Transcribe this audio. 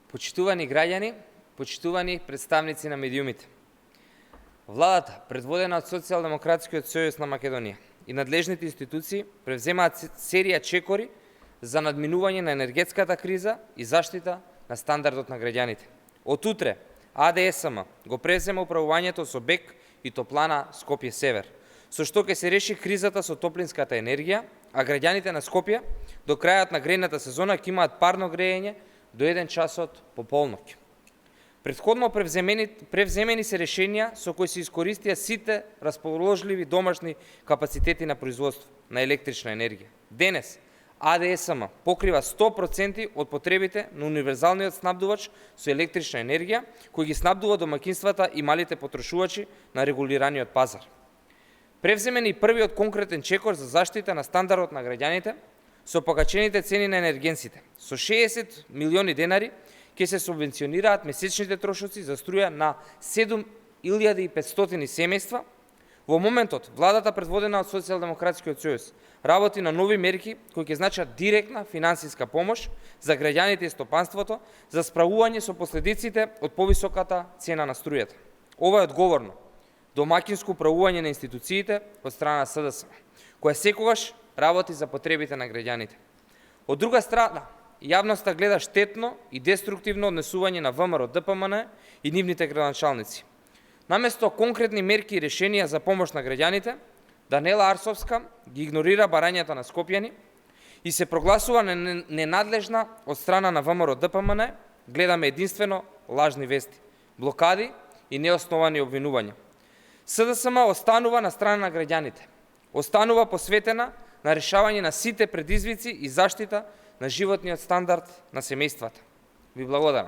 Почитувани граѓани, почитувани представници на медиумите. Владата, предводена од Социјалдемократскиот сојуз на Македонија и надлежните институции превземаат серија чекори за надминување на енергетската криза и заштита на стандардот на граѓаните. Од утре АДСМ го презема управувањето со БЕК и Топлана Скопје Север, со што ќе се реши кризата со топлинската енергија, а граѓаните на Скопје до крајот на грејната сезона ќе имаат парно грејење до 1 часот по полноќ. Претходно превземени се решенија со кои се искористија сите расположливи домашни капацитети на производство на електрична енергија. Денес АДСМ покрива 100% од потребите на универзалниот снабдувач со електрична енергија, кој ги снабдува домаќинствата и малите потрошувачи на регулираниот пазар. Превземен и првиот конкретен чекор за заштита на стандардот на граѓаните со покачените цени на енергенците. Со 60 милиони денари ќе се субвенционираат месечните трошоци за струја на 7500 семејства. Во моментот, владата предводена од Социјалдемократскиот сојуз работи на нови мерки кои ќе значат директна финансиска помош за граѓаните и стопанството за справување со последиците од повисоката цена на струјата. Ова е одговорно домаќинско управување на институциите од страна на СДСМ, која секогаш работи за потребите на граѓаните. Од друга страна, јавноста гледа штетно и деструктивно однесување на ВМРО ДПМН и нивните градоначалници. Наместо конкретни мерки и решенија за помош на граѓаните, Данела Арсовска ги игнорира барањата на скопјани и се прогласува ненадлежна од страна на ВМРО ДПМН. Гледаме единствено лажни вести, блокади и неосновани обвинувања. СДСМ останува на страна на граѓаните, останува посветена на решавање на сите предизвици и заштита на животниот стандард на семејствата. Ви благодарам.